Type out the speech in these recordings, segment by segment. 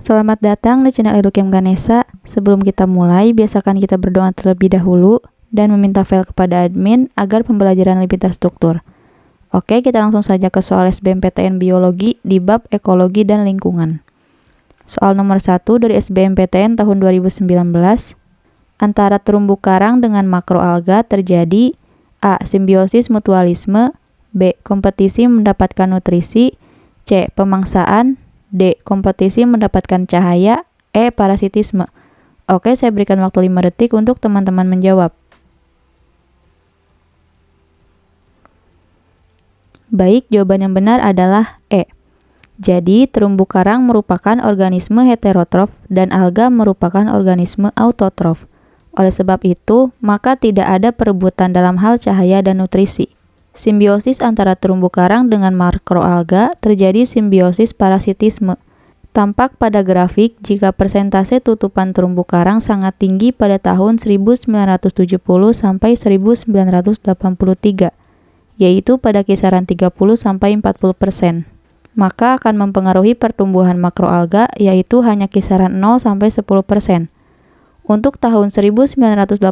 Selamat datang di channel Educam Ganesha. Sebelum kita mulai, biasakan kita berdoa terlebih dahulu dan meminta file kepada admin agar pembelajaran lebih terstruktur. Oke, kita langsung saja ke soal SBMPTN Biologi di bab Ekologi dan Lingkungan. Soal nomor 1 dari SBMPTN tahun 2019. Antara terumbu karang dengan makroalga terjadi A. Simbiosis mutualisme, B. Kompetisi mendapatkan nutrisi, C. Pemangsaan, D. Kompetisi mendapatkan cahaya, E. Parasitisme. Oke, saya berikan waktu 5 detik untuk teman-teman menjawab. Baik, jawaban yang benar adalah E. Jadi, terumbu karang merupakan organisme heterotrof dan alga merupakan organisme autotrof. Oleh sebab itu, maka tidak ada perebutan dalam hal cahaya dan nutrisi. Simbiosis antara terumbu karang dengan makroalga terjadi simbiosis parasitisme. Tampak pada grafik jika persentase tutupan terumbu karang sangat tinggi pada tahun 1970 sampai 1983, yaitu pada kisaran 30 sampai 40%. Maka akan mempengaruhi pertumbuhan makroalga, yaitu hanya kisaran 0 sampai 10%. Untuk tahun 1984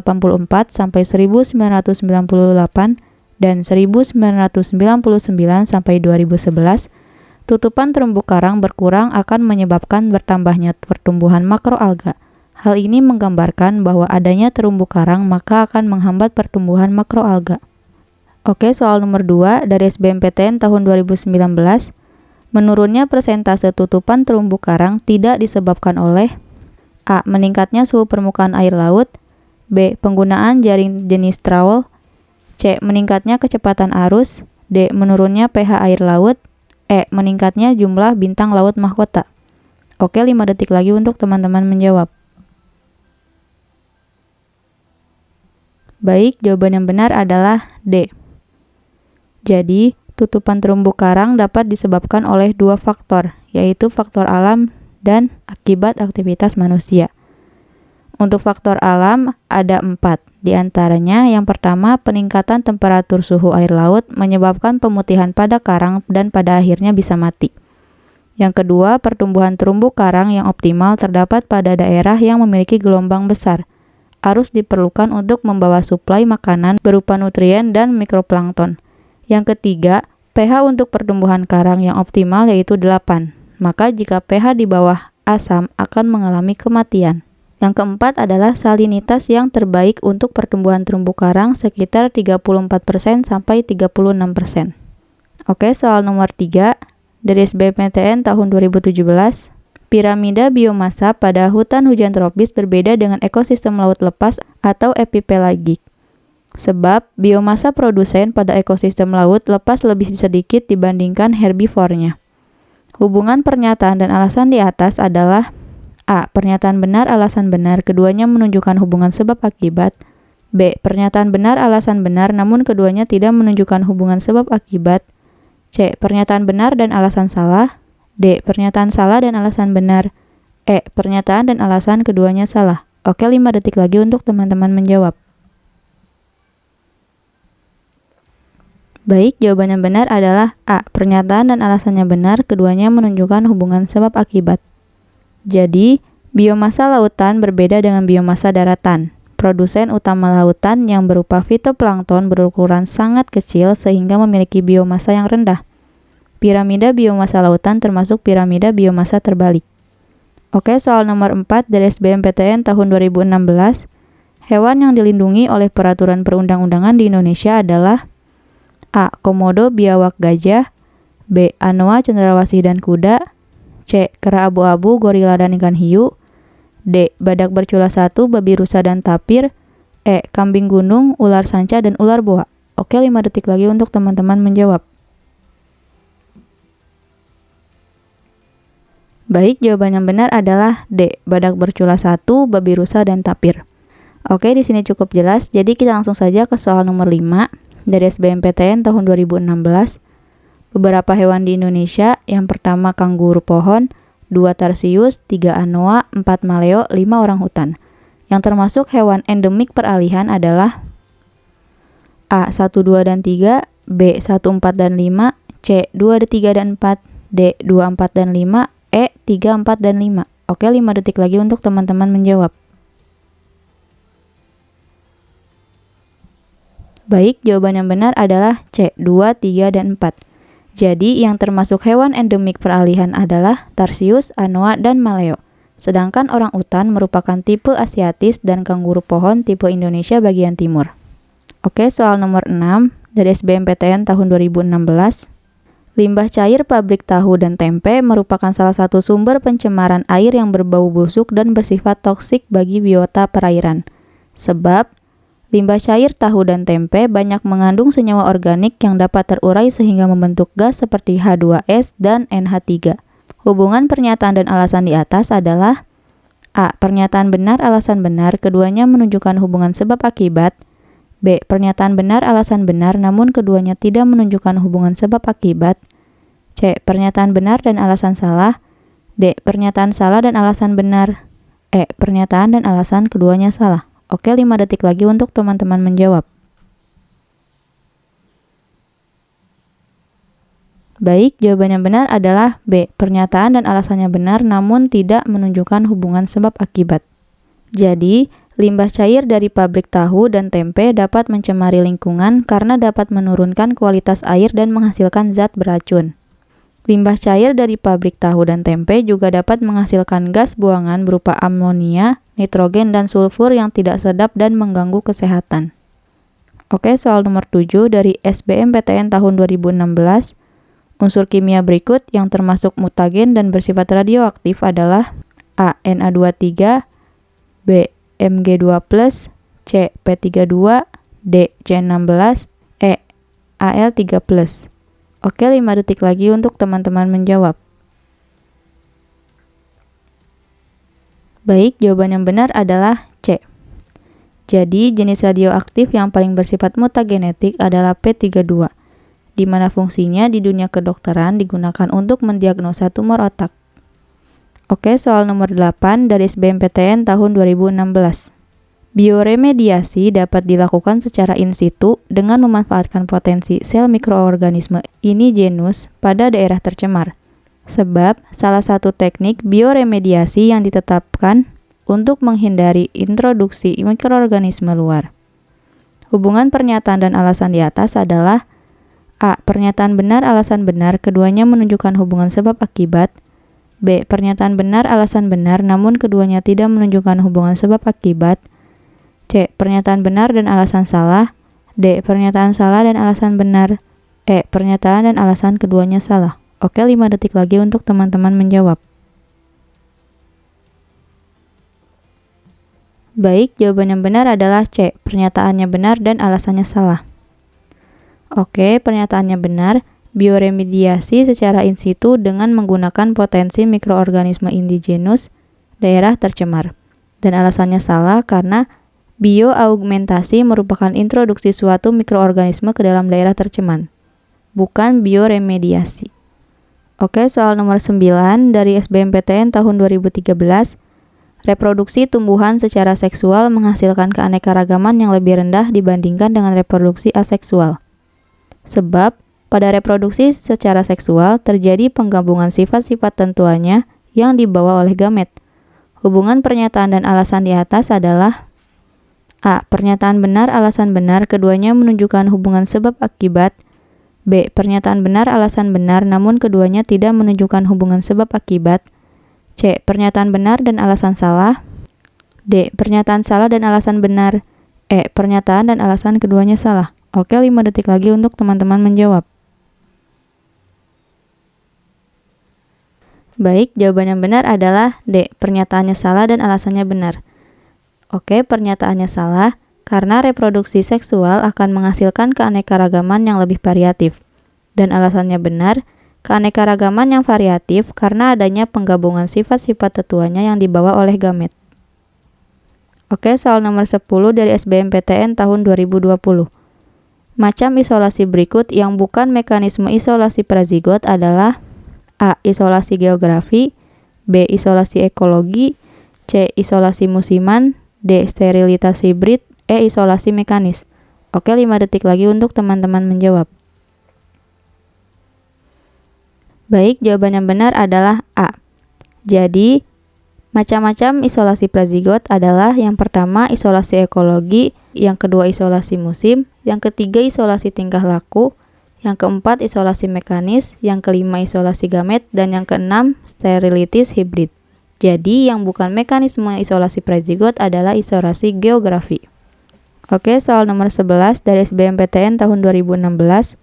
sampai 1998 dan 1999 sampai 2011, tutupan terumbu karang berkurang akan menyebabkan bertambahnya pertumbuhan makroalga. Hal ini menggambarkan bahwa adanya terumbu karang maka akan menghambat pertumbuhan makroalga. Oke, soal nomor 2 dari SBMPTN tahun 2019. Menurunnya persentase tutupan terumbu karang tidak disebabkan oleh A. Meningkatnya suhu permukaan air laut, B. Penggunaan jaring jenis trawl, C. Meningkatnya kecepatan arus, D. Menurunnya pH air laut, E. Meningkatnya jumlah bintang laut mahkota. Oke, 5 detik lagi untuk teman-teman menjawab. Baik, jawaban yang benar adalah D. Jadi, tutupan terumbu karang dapat disebabkan oleh 2 faktor, yaitu faktor alam dan akibat aktivitas manusia. Untuk faktor alam ada 4, di antaranya yang pertama peningkatan temperatur suhu air laut menyebabkan pemutihan pada karang dan pada akhirnya bisa mati. Yang kedua, pertumbuhan terumbu karang yang optimal terdapat pada daerah yang memiliki gelombang besar. Arus diperlukan untuk membawa suplai makanan berupa nutrien dan mikroplankton. Yang ketiga, pH untuk pertumbuhan karang yang optimal yaitu 8. Maka jika pH di bawah asam akan mengalami kematian. Yang keempat adalah salinitas yang terbaik untuk pertumbuhan terumbu karang sekitar 34% sampai 36%. Oke, soal nomor 3 dari SBMPTN tahun 2017. Piramida biomasa pada hutan hujan tropis berbeda dengan ekosistem laut lepas atau epipelagik. Sebab biomasa produsen pada ekosistem laut lepas lebih sedikit dibandingkan herbivornya. Hubungan pernyataan dan alasan di atas adalah A. Pernyataan benar, alasan benar, keduanya menunjukkan hubungan sebab akibat. B. Pernyataan benar, alasan benar, namun keduanya tidak menunjukkan hubungan sebab akibat. C. Pernyataan benar dan alasan salah. D. Pernyataan salah dan alasan benar. E. Pernyataan dan alasan keduanya salah. Oke, 5 detik lagi untuk teman-teman menjawab. Baik, jawaban yang benar adalah A. Pernyataan dan alasannya benar, keduanya menunjukkan hubungan sebab akibat. Jadi, biomasa lautan berbeda dengan biomasa daratan. Produsen utama lautan yang berupa fitoplankton berukuran sangat kecil sehingga memiliki biomasa yang rendah. Piramida biomasa lautan termasuk piramida biomasa terbalik. Oke, soal nomor 4 dari SBMPTN tahun 2016. Hewan yang dilindungi oleh peraturan perundang-undangan di Indonesia adalah A. Komodo biawak gajah, B. Anoa cendrawasih dan kuda, C. Kera abu-abu, gorila dan ikan hiu, D. Badak bercula 1, babi rusa dan tapir, E. Kambing gunung, ular sanca dan ular boa. Oke, 5 detik lagi untuk teman-teman menjawab. Baik, jawaban yang benar adalah D. Badak bercula 1, babi rusa dan tapir. Oke, di sini cukup jelas. Jadi kita langsung saja ke soal nomor 5 dari SBMPTN tahun 2016. Beberapa hewan di Indonesia, yang pertama kanguru pohon, 2 tarsius, 3 anoa, 4 maleo, 5 orangutan. Yang termasuk hewan endemik peralihan adalah A. 1, 2, dan 3, B. 1, 4, dan 5, C. 2, 3, dan 4, D. 2, 4, dan 5, E. 3, 4, dan 5. Oke, 5 detik lagi untuk teman-teman menjawab. Baik, jawaban yang benar adalah C, 2, 3, dan 4. Jadi, yang termasuk hewan endemik peralihan adalah tarsius, anoa, dan maleo. Sedangkan orang utan merupakan tipe asiatis dan kanguru pohon tipe Indonesia bagian timur. Oke, soal nomor 6 dari SBMPTN tahun 2016. Limbah cair pabrik tahu dan tempe merupakan salah satu sumber pencemaran air yang berbau busuk dan bersifat toksik bagi biota perairan. Sebab, limbah cair tahu dan tempe banyak mengandung senyawa organik yang dapat terurai sehingga membentuk gas seperti H2S dan NH3. Hubungan pernyataan dan alasan di atas adalah A. Pernyataan benar, alasan benar, keduanya menunjukkan hubungan sebab akibat. B. Pernyataan benar, alasan benar, namun keduanya tidak menunjukkan hubungan sebab akibat. C. Pernyataan benar dan alasan salah. D. Pernyataan salah dan alasan benar. E. Pernyataan dan alasan keduanya salah. Oke, 5 detik lagi untuk teman-teman menjawab. Baik, jawaban yang benar adalah B. Pernyataan dan alasannya benar namun tidak menunjukkan hubungan sebab akibat. Jadi, limbah cair dari pabrik tahu dan tempe dapat mencemari lingkungan karena dapat menurunkan kualitas air dan menghasilkan zat beracun. Limbah cair dari pabrik tahu dan tempe juga dapat menghasilkan gas buangan berupa amonia, nitrogen, dan sulfur yang tidak sedap dan mengganggu kesehatan. Oke, soal nomor 7 dari SBMPTN tahun 2016. Unsur kimia berikut yang termasuk mutagen dan bersifat radioaktif adalah A. Na23, B. Mg2+, C. P32, D. C16, E. Al3+. Oke, 5 detik lagi untuk teman-teman menjawab. Baik, jawaban yang benar adalah C. Jadi, jenis radioaktif yang paling bersifat mutagenetik adalah P32, di mana fungsinya di dunia kedokteran digunakan untuk mendiagnosa tumor otak. Oke, soal nomor 8 dari SBMPTN tahun 2016. Bioremediasi dapat dilakukan secara in situ dengan memanfaatkan potensi sel mikroorganisme ini genus pada daerah tercemar. Sebab, salah satu teknik bioremediasi yang ditetapkan untuk menghindari introduksi mikroorganisme luar. Hubungan pernyataan dan alasan di atas adalah A. Pernyataan benar, alasan benar, keduanya menunjukkan hubungan sebab akibat. B. Pernyataan benar, alasan benar, namun keduanya tidak menunjukkan hubungan sebab akibat. C. Pernyataan benar dan alasan salah. D. Pernyataan salah dan alasan benar. E. Pernyataan dan alasan keduanya salah. Oke, 5 detik lagi untuk teman-teman menjawab. Baik, jawaban yang benar adalah C. Pernyataannya benar dan alasannya salah. Oke, pernyataannya benar. Bioremediasi secara in situ dengan menggunakan potensi mikroorganisme indigenus daerah tercemar. Dan alasannya salah karena bioaugmentasi merupakan introduksi suatu mikroorganisme ke dalam daerah tercemar, bukan bioremediasi. Oke, soal nomor 9 dari SBMPTN tahun 2013. Reproduksi tumbuhan secara seksual menghasilkan keanekaragaman yang lebih rendah dibandingkan dengan reproduksi aseksual. Sebab, pada reproduksi secara seksual terjadi penggabungan sifat-sifat tentuannya yang dibawa oleh gamet. Hubungan pernyataan dan alasan di atas adalah A. Pernyataan benar, alasan benar, keduanya menunjukkan hubungan sebab akibat. B. Pernyataan benar, alasan benar, namun keduanya tidak menunjukkan hubungan sebab akibat. C. Pernyataan benar dan alasan salah. D. Pernyataan salah dan alasan benar. E. Pernyataan dan alasan keduanya salah. Oke, 5 detik lagi untuk teman-teman menjawab. Baik, jawaban yang benar adalah D. Pernyataannya salah dan alasannya benar. Oke, pernyataannya salah karena reproduksi seksual akan menghasilkan keanekaragaman yang lebih variatif. Dan alasannya benar, keanekaragaman yang variatif karena adanya penggabungan sifat-sifat tetuanya yang dibawa oleh gamet. Oke, soal nomor 10 dari SBMPTN tahun 2020. Macam isolasi berikut yang bukan mekanisme isolasi prazigot adalah A. Isolasi geografi, B. Isolasi ekologi, C. Isolasi musiman, D. Sterilitas hibrid, E. Isolasi mekanis. Oke, 5 detik lagi untuk teman-teman menjawab. Baik, jawaban yang benar adalah A. Jadi, Macam-macam isolasi prazigot adalah yang pertama isolasi ekologi, yang kedua isolasi musim, yang ketiga isolasi tingkah laku, yang keempat isolasi mekanis, yang kelima isolasi gamet, dan yang keenam sterilitis hibrid. Jadi yang bukan mekanisme isolasi prazigot adalah isolasi geografi. Oke, soal nomor 11 dari SBMPTN tahun 2016.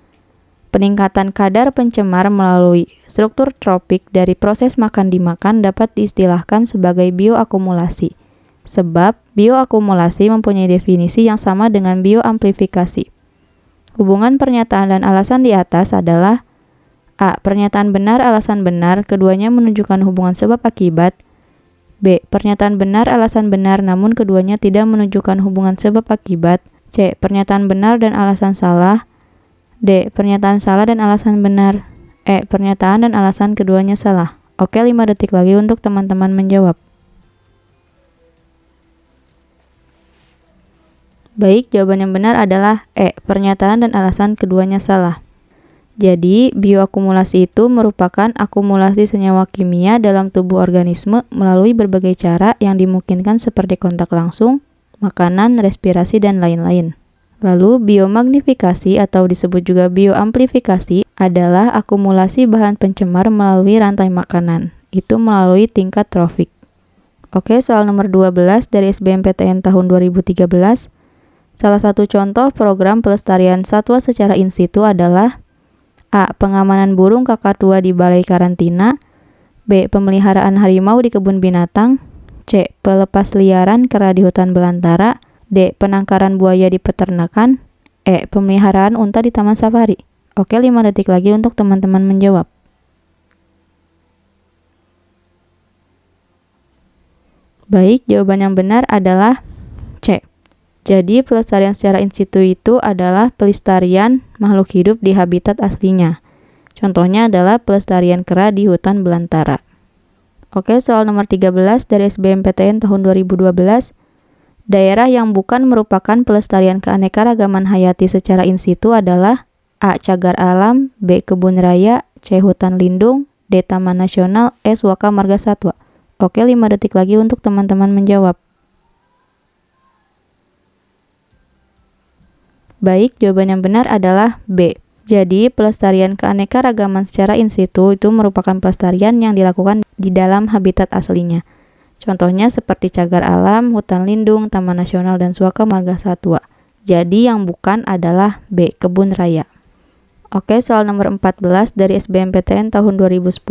Peningkatan kadar pencemar melalui struktur tropik dari proses makan dimakan dapat diistilahkan sebagai bioakumulasi. Sebab bioakumulasi mempunyai definisi yang sama dengan bioamplifikasi. Hubungan pernyataan dan alasan di atas adalah A. Pernyataan benar, alasan benar, keduanya menunjukkan hubungan sebab akibat. B. Pernyataan benar, alasan benar, namun keduanya tidak menunjukkan hubungan sebab akibat. C. Pernyataan benar dan alasan salah. D. Pernyataan salah dan alasan benar. E. Pernyataan dan alasan keduanya salah. Oke, 5 detik lagi untuk teman-teman menjawab. Baik, jawaban yang benar adalah E. Pernyataan dan alasan keduanya salah. Jadi, bioakumulasi itu merupakan akumulasi senyawa kimia dalam tubuh organisme melalui berbagai cara yang dimungkinkan seperti kontak langsung, makanan, respirasi, dan lain-lain. Lalu, biomagnifikasi atau disebut juga bioamplifikasi adalah akumulasi bahan pencemar melalui rantai makanan, itu melalui tingkat trofik. Oke, soal nomor 12 dari SBMPTN tahun 2013. Salah satu contoh program pelestarian satwa secara in situ adalah A. Pengamanan burung kakatua di balai karantina. B. Pemeliharaan harimau di kebun binatang. C. Pelepas liaran kera di hutan belantara. D. Penangkaran buaya di peternakan. E. Pemeliharaan unta di taman safari. Oke, 5 detik lagi untuk teman-teman menjawab. Baik, jawaban yang benar adalah C. Jadi, pelestarian secara in situ itu adalah pelestarian makhluk hidup di habitat aslinya. Contohnya adalah pelestarian kera di hutan belantara. Oke, soal nomor 13 dari SBMPTN tahun 2012. Daerah yang bukan merupakan pelestarian keanekaragaman hayati secara in situ adalah A. Cagar alam, B. Kebun raya, C. Hutan lindung, D. Taman nasional, E. Waka Marga Satwa. Oke, 5 detik lagi untuk teman-teman menjawab. Baik, jawaban yang benar adalah B. Jadi, pelestarian keanekaragaman secara in situ itu merupakan pelestarian yang dilakukan di dalam habitat aslinya. Contohnya seperti cagar alam, hutan lindung, taman nasional, dan suaka marga satwa. Jadi, yang bukan adalah B. Kebun raya. Oke, soal nomor 14 dari SBMPTN tahun 2010.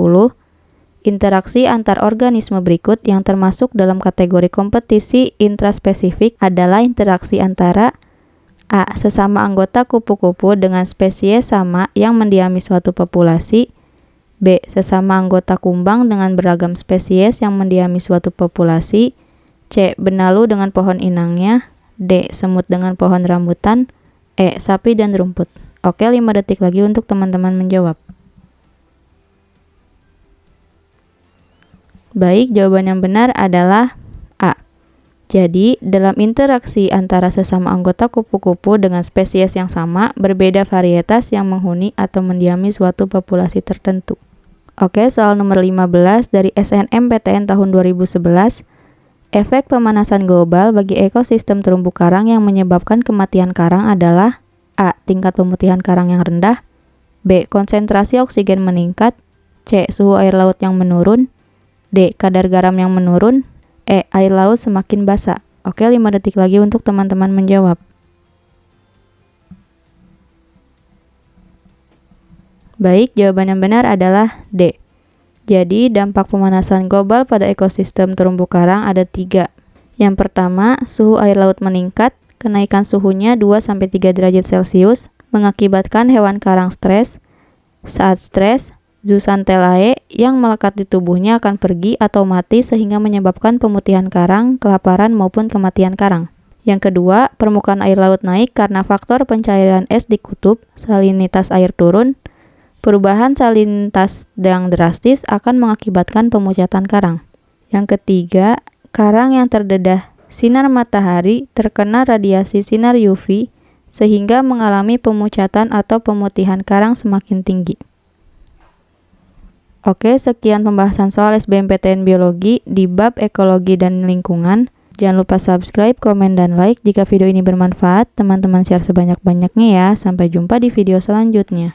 Interaksi antar organisme berikut yang termasuk dalam kategori kompetisi intraspesifik adalah interaksi antara A. Sesama anggota kupu-kupu dengan spesies sama yang mendiami suatu populasi. B. Sesama anggota kumbang dengan beragam spesies yang mendiami suatu populasi. C. Benalu dengan pohon inangnya. D. Semut dengan pohon rambutan. E. Sapi dan rumput. Oke, 5 detik lagi untuk teman-teman menjawab. Baik, jawaban yang benar adalah A. Jadi, dalam interaksi antara sesama anggota kupu-kupu dengan spesies yang sama, berbeda varietas yang menghuni atau mendiami suatu populasi tertentu. Oke, soal nomor 15 dari SNMPTN tahun 2011. Efek pemanasan global bagi ekosistem terumbu karang yang menyebabkan kematian karang adalah A. Tingkat pemutihan karang yang rendah. B. Konsentrasi oksigen meningkat. C. Suhu air laut yang menurun. D. Kadar garam yang menurun. E. Air laut semakin basah. Oke, 5 detik lagi untuk teman-teman menjawab. Baik, jawaban yang benar adalah D. Jadi, dampak pemanasan global pada ekosistem terumbu karang ada 3. Yang pertama, suhu air laut meningkat. Kenaikan suhunya 2-3 derajat Celcius mengakibatkan hewan karang stres. Saat stres, zooxanthellae yang melekat di tubuhnya akan pergi atau mati sehingga menyebabkan pemutihan karang, kelaparan, maupun kematian karang. Yang kedua, permukaan air laut naik karena faktor pencairan es di kutub, salinitas air turun. Perubahan salinitas yang drastis akan mengakibatkan pemucatan karang. Yang ketiga, karang yang terdedah sinar matahari terkena radiasi sinar UV sehingga mengalami pemucatan atau pemutihan karang semakin tinggi. Oke, sekian pembahasan soal SBMPTN Biologi di bab ekologi dan lingkungan. Jangan lupa subscribe, komen, dan like jika video ini bermanfaat. Teman-teman share sebanyak-banyaknya ya. Sampai jumpa di video selanjutnya.